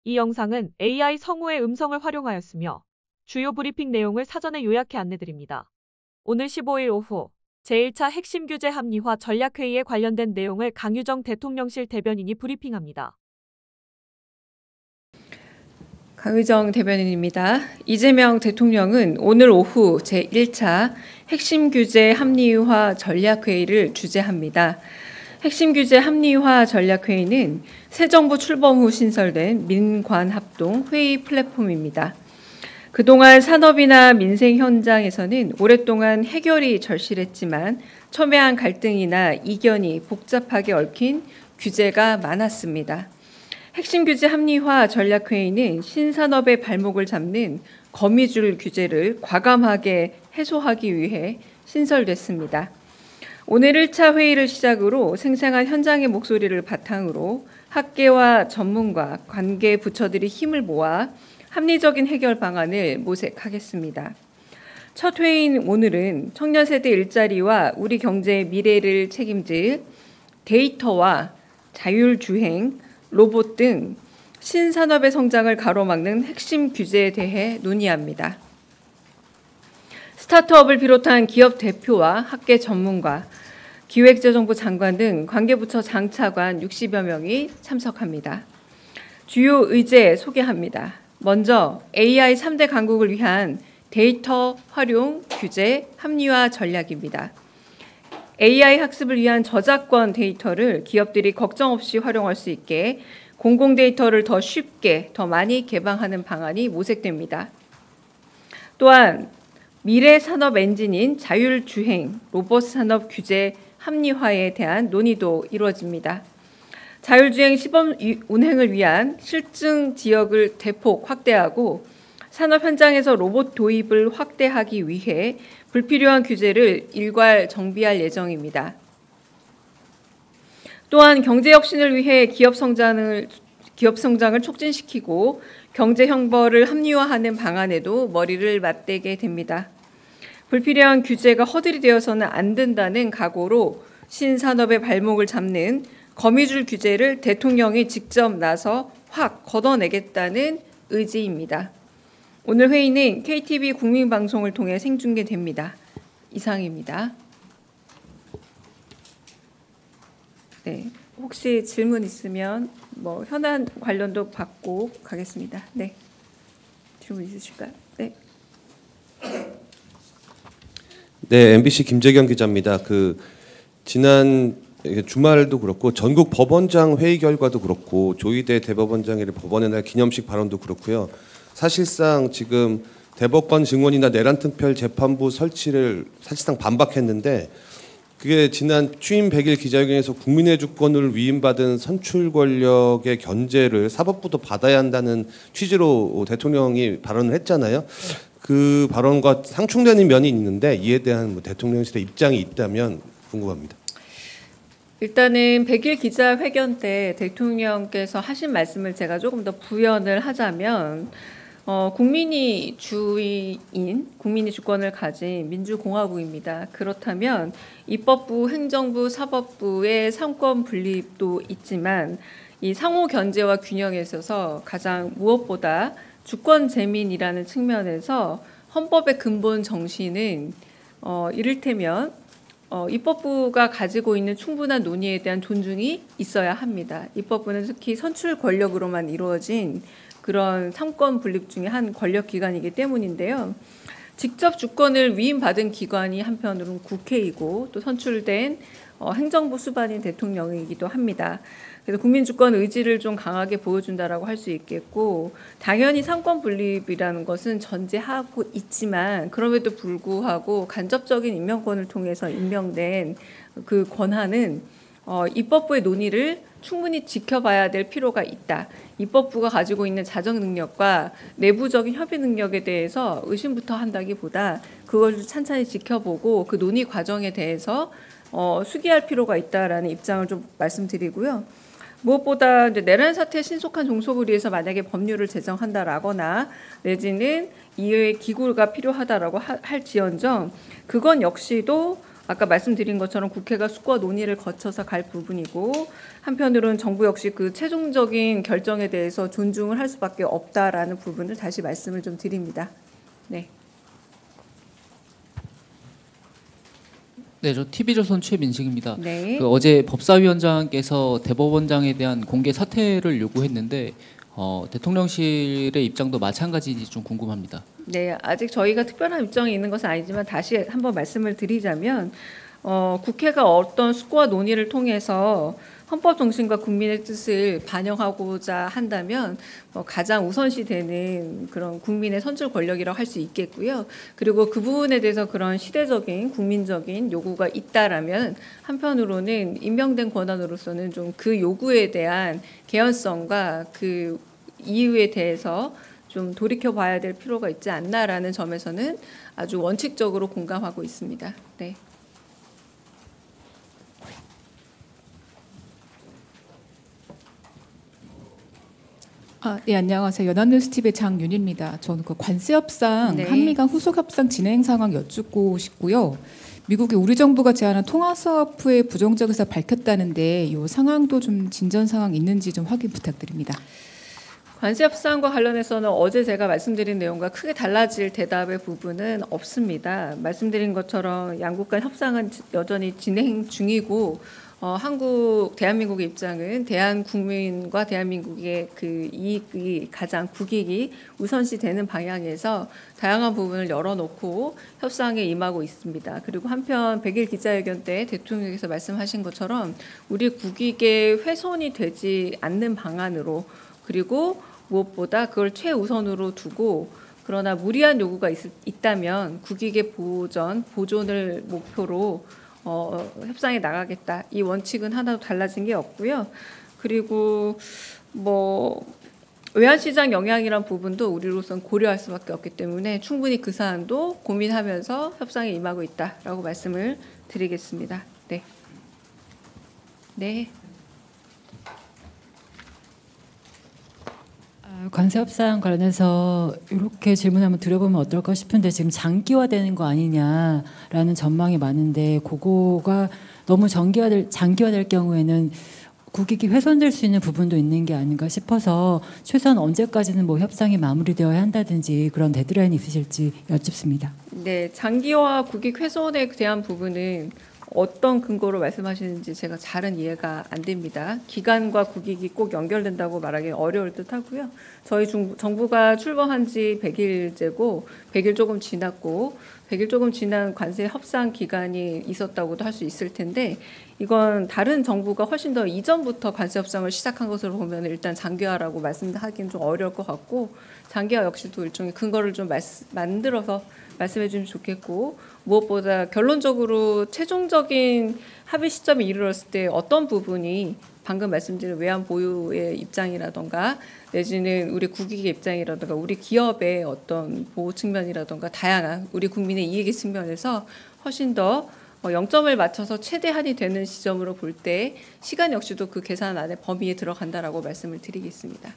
이 영상은 AI 성우의 음성을 활용하였으며 주요 브리핑 내용을 사전에 요약해 안내드립니다. 오늘 15일 오후 제1차 핵심 규제 합리화 전략회의에 관련된 내용을 강유정 대통령실 대변인이 브리핑합니다. 강유정 대변인입니다. 이재명 대통령은 오늘 오후 제1차 핵심 규제 합리화 전략회의를 주재합니다. 핵심 규제 합리화 전략회의는 새 정부 출범 후 신설된 민관합동 회의 플랫폼입니다. 그동안 산업이나 민생 현장에서는 오랫동안 해결이 절실했지만 첨예한 갈등이나 이견이 복잡하게 얽힌 규제가 많았습니다. 핵심 규제 합리화 전략회의는 신산업의 발목을 잡는 거미줄 규제를 과감하게 해소하기 위해 신설됐습니다. 오늘 1차 회의를 시작으로 생생한 현장의 목소리를 바탕으로 학계와 전문가, 관계 부처들이 힘을 모아 합리적인 해결 방안을 모색하겠습니다. 첫 회의인 오늘은 청년 세대 일자리와 우리 경제의 미래를 책임질 데이터와 자율주행, 로봇 등 신산업의 성장을 가로막는 핵심 규제에 대해 논의합니다. 스타트업을 비롯한 기업 대표와 학계 전문가, 기획재정부 장관 등 관계부처 장차관 60여 명이 참석합니다. 주요 의제 소개합니다. 먼저 AI 3대 강국을 위한 데이터 활용 규제 합리화 전략입니다. AI 학습을 위한 저작권 데이터를 기업들이 걱정 없이 활용할 수 있게 공공 데이터를 더 쉽게, 더 많이 개방하는 방안이 모색됩니다. 또한 미래 산업 엔진인 자율주행, 로봇 산업 규제 합리화에 대한 논의도 이루어집니다. 자율주행 시범 운행을 위한 실증 지역을 대폭 확대하고 산업 현장에서 로봇 도입을 확대하기 위해 불필요한 규제를 일괄 정비할 예정입니다. 또한 경제 혁신을 위해 기업 성장을 촉진시키고 경제 형벌을 합리화하는 방안에도 머리를 맞대게 됩니다. 불필요한 규제가 허들이 되어서는 안 된다는 각오로 신산업의 발목을 잡는 거미줄 규제를 대통령이 직접 나서 확 걷어내겠다는 의지입니다. 오늘 회의는 KTV 국민방송을 통해 생중계됩니다. 이상입니다. 네, 혹시 질문 있으면 현안 관련도 받고 가겠습니다. 네, 질문 있으실까요? 네. 네, MBC 김재경 기자입니다. 지난 주말도 그렇고 전국 법원장 회의 결과도 그렇고 조희대 대법원장의 법원의 날 기념식 발언도 그렇고요. 사실상 지금 대법관 증원이나 내란특별 재판부 설치를 사실상 반박했는데 그게 지난 취임 100일 기자회견에서 국민의 주권을 위임받은 선출 권력의 견제를 사법부도 받아야 한다는 취지로 대통령이 발언을 했잖아요. 그 발언과 상충되는 면이 있는데 이에 대한 대통령실의 입장이 있다면 궁금합니다. 일단은 100일 기자회견 때 대통령께서 하신 말씀을 제가 조금 더 부연을 하자면 국민이 주인, 국민이 주권을 가진 민주공화국입니다. 그렇다면 입법부, 행정부, 사법부의 상권 분립도 있지만 이 상호 견제와 균형에 있어서 가장 무엇보다 주권 재민이라는 측면에서 헌법의 근본 정신은 이를테면 입법부가 가지고 있는 충분한 논의에 대한 존중이 있어야 합니다. 입법부는 특히 선출 권력으로만 이루어진 그런 상권 분립 중에 한 권력기관이기 때문인데요. 직접 주권을 위임받은 기관이 한편으로는 국회이고 또 선출된 행정부 수반인 대통령이기도 합니다. 그래서 국민 주권 의지를 좀 강하게 보여준다라고 할 수 있겠고 당연히 상권 분립이라는 것은 전제하고 있지만 그럼에도 불구하고 간접적인 임명권을 통해서 임명된 그 권한은 입법부의 논의를 충분히 지켜봐야 될 필요가 있다. 입법부가 가지고 있는 자정 능력과 내부적인 협의 능력에 대해서 의심부터 한다기보다 그걸 찬찬히 지켜보고 그 논의 과정에 대해서 수기할 필요가 있다라는 입장을 좀 말씀드리고요. 무엇보다 이제 내란 사태의 신속한 종속을 위해서 만약에 법률을 제정한다라거나 내지는 이외의 기구가 필요하다라고 할지언정 그건 역시도 아까 말씀드린 것처럼 국회가 숙고와 논의를 거쳐서 갈 부분이고 한편으로는 정부 역시 그 최종적인 결정에 대해서 존중을 할 수밖에 없다라는 부분을 다시 말씀을 좀 드립니다. 네. 네, 저 TV조선 최민식입니다. 네. 어제 법사위원장께서 대법원장에 대한 공개 사퇴를 요구했는데 대통령실의 입장도 마찬가지인지 좀 궁금합니다. 네, 아직 저희가 특별한 입장이 있는 것은 아니지만 다시 한번 말씀을 드리자면 국회가 어떤 숙고와 논의를 통해서 헌법 정신과 국민의 뜻을 반영하고자 한다면 가장 우선시되는 그런 국민의 선출 권력이라고 할 수 있겠고요. 그리고 그 부분에 대해서 그런 시대적인 국민적인 요구가 있다라면 한편으로는 임명된 권한으로서는 좀 그 요구에 대한 개연성과 그 이유에 대해서 좀 돌이켜봐야 될 필요가 있지 않나라는 점에서는 아주 원칙적으로 공감하고 있습니다. 네. 네, 안녕하세요. 연합뉴스TV의 장윤입니다. 저는 그 관세 협상, 네. 한미 간 후속 협상 진행 상황 여쭙고 싶고요. 미국이 우리 정부가 제안한 통화 사업 후에 부정적 의사 밝혔다는데 이 상황도 좀 진전 상황 있는지 좀 확인 부탁드립니다. 관세 협상과 관련해서는 어제 제가 말씀드린 내용과 크게 달라질 대답의 부분은 없습니다. 말씀드린 것처럼 양국 간 협상은 여전히 진행 중이고 대한민국의 입장은 대한국민과 대한민국의 그 이익이 가장 국익이 우선시 되는 방향에서 다양한 부분을 열어놓고 협상에 임하고 있습니다. 그리고 한편 100일 기자회견 때 대통령께서 말씀하신 것처럼 우리 국익에 훼손이 되지 않는 방안으로 그리고 무엇보다 그걸 최우선으로 두고 그러나 무리한 요구가 있다면 국익의 보존을 목표로 협상에 나가겠다. 이 원칙은 하나도 달라진 게 없고요. 그리고 외환시장 영향이란 부분도 우리로선 고려할 수밖에 없기 때문에 충분히 그 사안도 고민하면서 협상에 임하고 있다라고 말씀을 드리겠습니다. 네. 네. 관세 협상 관련해서 이렇게 질문 한번 드려보면 어떨까 싶은데 지금 장기화되는 거 아니냐라는 전망이 많은데 그거가 너무 장기화될 경우에는 국익이 훼손될 수 있는 부분도 있는 게 아닌가 싶어서 최소한 언제까지는 뭐 협상이 마무리되어야 한다든지 그런 데드라인이 있으실지 여쭙습니다. 네, 장기화 국익 훼손에 대한 부분은 어떤 근거로 말씀하시는지 제가 잘은 이해가 안 됩니다. 기간과 국익이 꼭 연결된다고 말하기 어려울 듯하고요. 저희 정부가 출범한 지 100일째고 100일 조금 지났고 100일 조금 지난 관세 협상 기간이 있었다고도 할 수 있을 텐데 이건 다른 정부가 훨씬 더 이전부터 관세 협상을 시작한 것으로 보면 일단 장기화라고 말씀하기는 좀 어려울 것 같고 장기화 역시도 일종의 근거를 좀 만들어서 말씀해 주시면 좋겠고 무엇보다 결론적으로 최종적인 합의 시점에 이르렀을 때 어떤 부분이 방금 말씀드린 외환 보유의 입장이라던가 내지는 우리 국익의 입장이라던가 우리 기업의 어떤 보호 측면이라던가 다양한 우리 국민의 이익의 측면에서 훨씬 더 0점을 맞춰서 최대한이 되는 시점으로 볼 때 시간 역시도 그 계산 안에 범위에 들어간다라고 말씀을 드리겠습니다.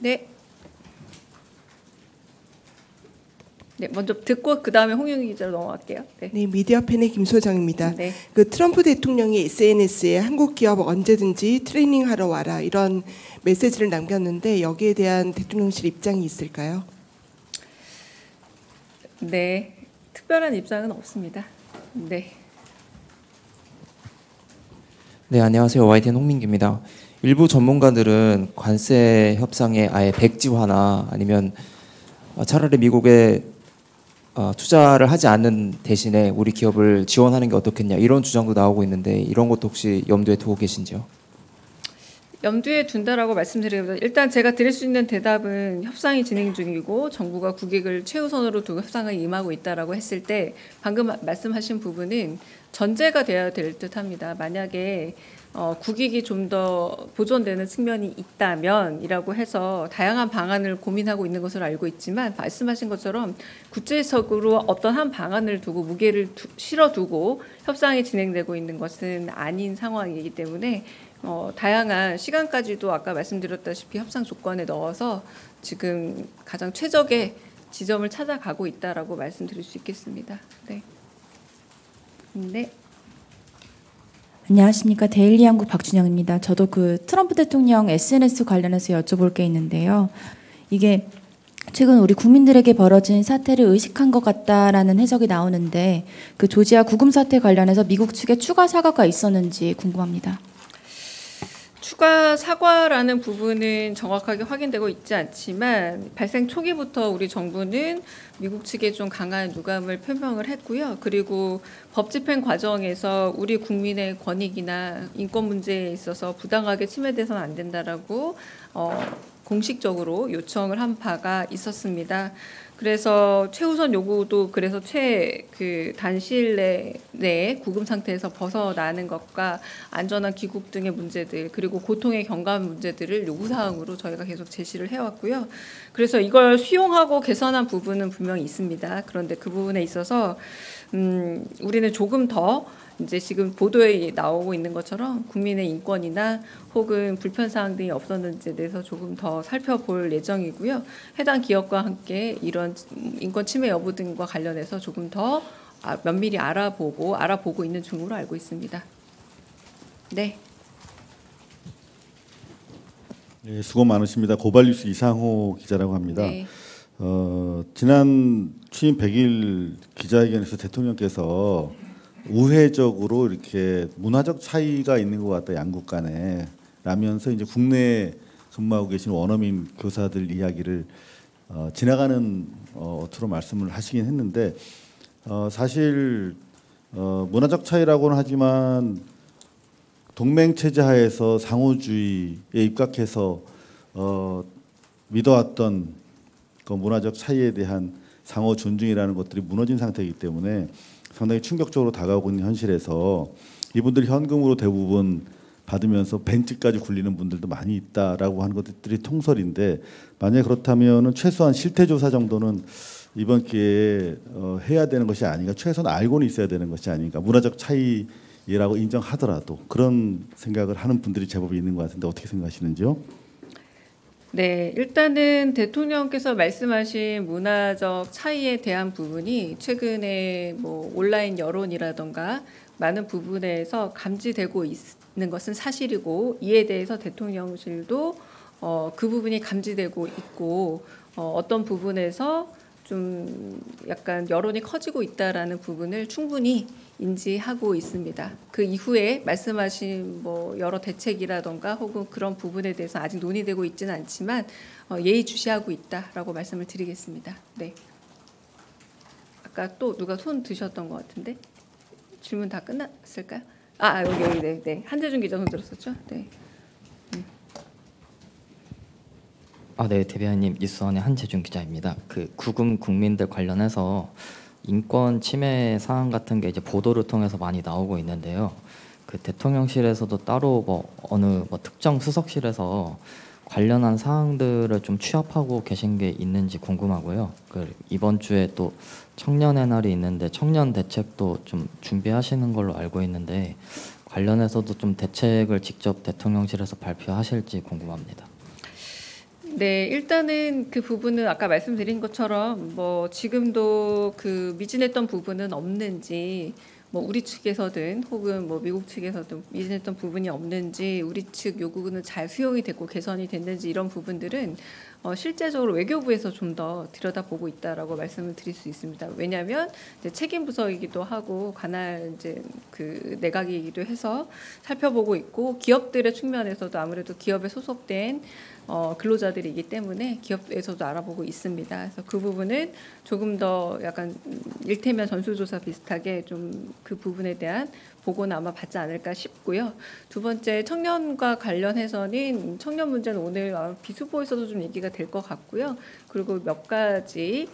네. 네, 먼저 듣고 그 다음에 홍윤희 기자로 넘어갈게요. 네, 미디어팬의 김소정입니다. 네. 그 트럼프 대통령이 SNS에 한국 기업 언제든지 트레이닝하러 와라 이런 메시지를 남겼는데 여기에 대한 대통령실 입장이 있을까요? 네, 특별한 입장은 없습니다. 네. 네, 안녕하세요. YTN 홍민기입니다. 일부 전문가들은 관세 협상에 아예 백지화나 아니면 차라리 미국에 투자를 하지 않는 대신에 우리 기업을 지원하는 게 어떻겠냐 이런 주장도 나오고 있는데 이런 것도 혹시 염두에 두고 계신지요? 염두에 둔다라고 말씀드리면 일단 제가 드릴 수 있는 대답은 협상이 진행 중이고 정부가 국익을 최우선으로 두고 협상에 임하고 있다라고 했을 때 방금 말씀하신 부분은 전제가 되어야 될 듯합니다. 만약에 국익이 좀 더 보존되는 측면이 있다면이라고 해서 다양한 방안을 고민하고 있는 것으로 알고 있지만 말씀하신 것처럼 구체적으로 어떤 한 방안을 두고 무게를 실어두고 협상이 진행되고 있는 것은 아닌 상황이기 때문에 다양한 시간까지도 아까 말씀드렸다시피 협상 조건에 넣어서 지금 가장 최적의 지점을 찾아가고 있다라고 말씀드릴 수 있겠습니다. 네. 네. 안녕하십니까. 데일리 한국 박준영입니다. 저도 그 트럼프 대통령 SNS 관련해서 여쭤볼 게 있는데요. 이게 최근 우리 국민들에게 벌어진 사태를 의식한 것 같다라는 해석이 나오는데 그 조지아 구금 사태 관련해서 미국 측에 추가 사과가 있었는지 궁금합니다. 추가 사과라는 부분은 정확하게 확인되고 있지 않지만 발생 초기부터 우리 정부는 미국 측에 좀 강한 유감을 표명을 했고요. 그리고 법 집행 과정에서 우리 국민의 권익이나 인권 문제에 있어서 부당하게 침해돼서는 안 된다라고 공식적으로 요청을 한 바가 있었습니다. 그래서 최우선 요구도 그래서 단시일 내에 구금 상태에서 벗어나는 것과 안전한 귀국 등의 문제들 그리고 고통의 경감 문제들을 요구사항으로 저희가 계속 제시를 해왔고요. 그래서 이걸 수용하고 개선한 부분은 분명히 있습니다. 그런데 그 부분에 있어서 우리는 조금 더 이제 지금 보도에 나오고 있는 것처럼 국민의 인권이나 혹은 불편사항 등이 없었는지에 대해서 조금 더 살펴볼 예정이고요. 해당 기업과 함께 이런 인권 침해 여부 등과 관련해서 조금 더 면밀히 알아보고 있는 중으로 알고 있습니다. 네. 네, 수고 많으십니다. 고발뉴스 이상호 기자라고 합니다. 네. 지난 취임 100일 기자회견에서 대통령께서 우회적으로 이렇게 문화적 차이가 있는 것 같다 양국 간에 라면서 이제 국내에 근무하고 계신 원어민 교사들 이야기를 지나가는 어투로 말씀을 하시긴 했는데 사실 문화적 차이라고는 하지만 동맹 체제 하에서 상호주의에 입각해서 믿어왔던 그 문화적 차이에 대한 상호 존중이라는 것들이 무너진 상태이기 때문에 상당히 충격적으로 다가오고 있는 현실에서 이분들이 현금으로 대부분 받으면서 벤츠까지 굴리는 분들도 많이 있다라고 하는 것들이 통설인데 만약에 그렇다면은 최소한 실태조사 정도는 이번 기회에 해야 되는 것이 아닌가, 최소한 알고는 있어야 되는 것이 아닌가, 문화적 차이라고 인정하더라도 그런 생각을 하는 분들이 제법 있는 것 같은데 어떻게 생각하시는지요? 네, 일단은 대통령께서 말씀하신 문화적 차이에 대한 부분이 최근에 뭐 온라인 여론이라던가 많은 부분에서 감지되고 있는 것은 사실이고 이에 대해서 대통령실도 그 부분이 감지되고 있고 어떤 부분에서 좀 약간 여론이 커지고 있다라는 부분을 충분히 인지하고 있습니다. 그 이후에 말씀하신 뭐 여러 대책이라던가 혹은 그런 부분에 대해서 아직 논의되고 있지는 않지만 예의주시하고 있다라고 말씀을 드리겠습니다. 네. 아까 또 누가 손 드셨던 것 같은데 질문 다 끝났을까요? 여기 네. 한재준 기자 손 들었었죠? 네. 네, 대변인님 뉴스원의 한재준 기자입니다. 그 구금 국민들 관련해서 인권 침해 사안 같은 게 이제 보도를 통해서 많이 나오고 있는데요. 그 대통령실에서도 따로 어느 특정 수석실에서 관련한 사항들을 좀 취합하고 계신 게 있는지 궁금하고요. 그 이번 주에 또 청년의 날이 있는데 청년 대책도 좀 준비하시는 걸로 알고 있는데 관련해서도 좀 대책을 직접 대통령실에서 발표하실지 궁금합니다. 네, 일단은 그 부분은 아까 말씀드린 것처럼 뭐 지금도 그 미진했던 부분은 없는지 뭐 우리 측에서든 혹은 뭐 미국 측에서든 미진했던 부분이 없는지 우리 측 요구는 잘 수용이 됐고 개선이 됐는지 이런 부분들은 실제적으로 외교부에서 좀 더 들여다보고 있다라고 말씀을 드릴 수 있습니다. 왜냐하면 이제 책임 부서이기도 하고 관할 이제 그 내각이기도 해서 살펴보고 있고 기업들의 측면에서도 아무래도 기업에 소속된 근로자들이기 때문에 기업에서도 알아보고 있습니다. 그래서 그 부분은 조금 더 약간 일테면 전수조사 비슷하게 좀 그 부분에 대한 보고는 아마 받지 않을까 싶고요. 두 번째 청년과 관련해서는 청년 문제는 오늘 비수보에서도 좀 얘기가 될 것 같고요. 그리고 몇 가지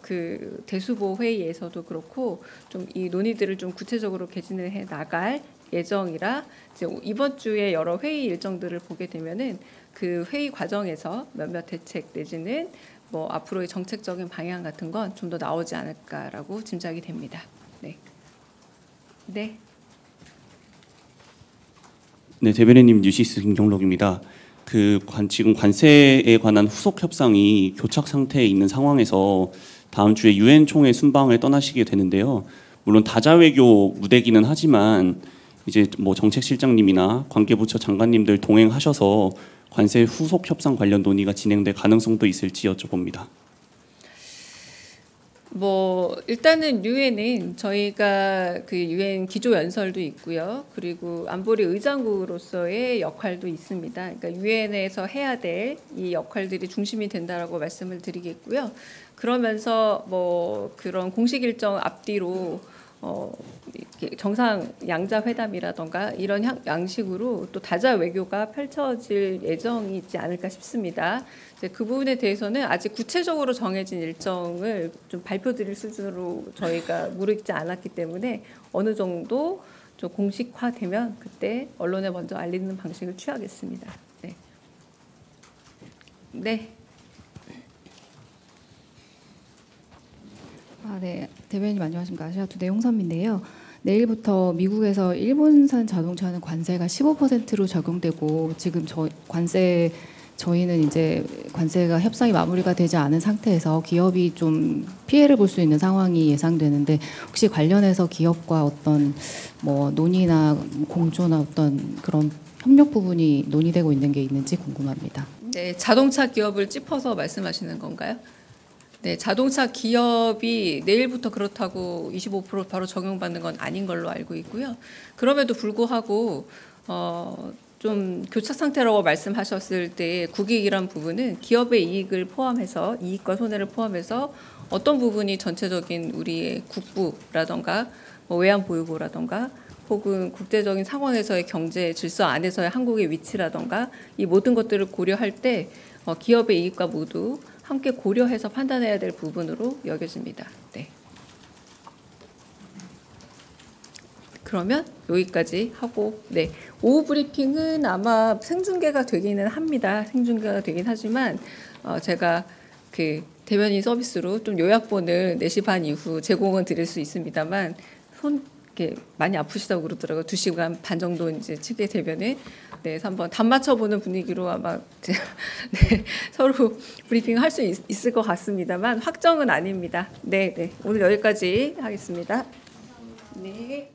그 대수보 회의에서도 그렇고 좀 이 논의들을 좀 구체적으로 개진을 해 나갈 예정이라 이제 이번 주에 여러 회의 일정들을 보게 되면은 그 회의 과정에서 몇몇 대책 내지는 뭐 앞으로의 정책적인 방향 같은 건 좀 더 나오지 않을까라고 짐작이 됩니다. 네. 네. 네, 대변인님 뉴시스 김경록입니다. 지금 관세에 관한 후속 협상이 교착 상태에 있는 상황에서 다음 주에 유엔 총회 순방을 떠나시게 되는데요. 물론 다자외교 무대기는 하지만 이제 뭐 정책실장님이나 관계부처 장관님들 동행하셔서 관세 후속 협상 관련 논의가 진행될 가능성도 있을지 여쭤봅니다. 뭐 일단은 유엔은 저희가 그 유엔 기조 연설도 있고요. 그리고 안보리 의장국으로서의 역할도 있습니다. 그러니까 유엔에서 해야 될 이 역할들이 중심이 된다라고 말씀을 드리겠고요. 그러면서 뭐 그런 공식 일정 앞뒤로 이렇게 정상 양자 회담이라던가 이런 양식으로 또 다자 외교가 펼쳐질 예정이 있지 않을까 싶습니다. 이제 그 부분에 대해서는 아직 구체적으로 정해진 일정을 좀 발표드릴 수준으로 저희가 무르익지 않았기 때문에 어느 정도 좀 공식화되면 그때 언론에 먼저 알리는 방식을 취하겠습니다. 네. 네. 네, 대변인님 안녕하십니까. 아시아투데이 홍선미인데요. 내일부터 미국에서 일본산 자동차는 관세가 15%로 적용되고 지금 저희는 이제 관세가 협상이 마무리가 되지 않은 상태에서 기업이 좀 피해를 볼 수 있는 상황이 예상되는데 혹시 관련해서 기업과 어떤 뭐 논의나 공조나 어떤 그런 협력 부분이 논의되고 있는 게 있는지 궁금합니다. 네, 자동차 기업을 짚어서 말씀하시는 건가요? 네, 자동차 기업이 내일부터 그렇다고 25% 바로 적용받는 건 아닌 걸로 알고 있고요. 그럼에도 불구하고 좀 교착 상태라고 말씀하셨을 때 국익이란 부분은 기업의 이익을 포함해서 이익과 손해를 포함해서 어떤 부분이 전체적인 우리의 국부라던가 뭐 외환보유고라던가 혹은 국제적인 상황에서의 경제 질서 안에서의 한국의 위치라던가 이 모든 것들을 고려할 때 기업의 이익과 모두 함께 고려해서 판단해야 될 부분으로 여겨집니다. 네. 그러면 여기까지 하고, 네. 오후 브리핑은 아마 생중계가 되기는 합니다. 생중계가 되긴 하지만 제가 그 대변인 서비스로 좀 요약본을 4시 반 이후 제공은 드릴 수 있습니다만 이렇게 많이 아프시다고 그러더라고요. 2시간 반 정도 이제 측의 대변에 네, 한번 단 맞춰보는 분위기로 아마 네, 서로 브리핑을 할 수 있을 것 같습니다만 확정은 아닙니다. 네, 네. 오늘 여기까지 하겠습니다. 네.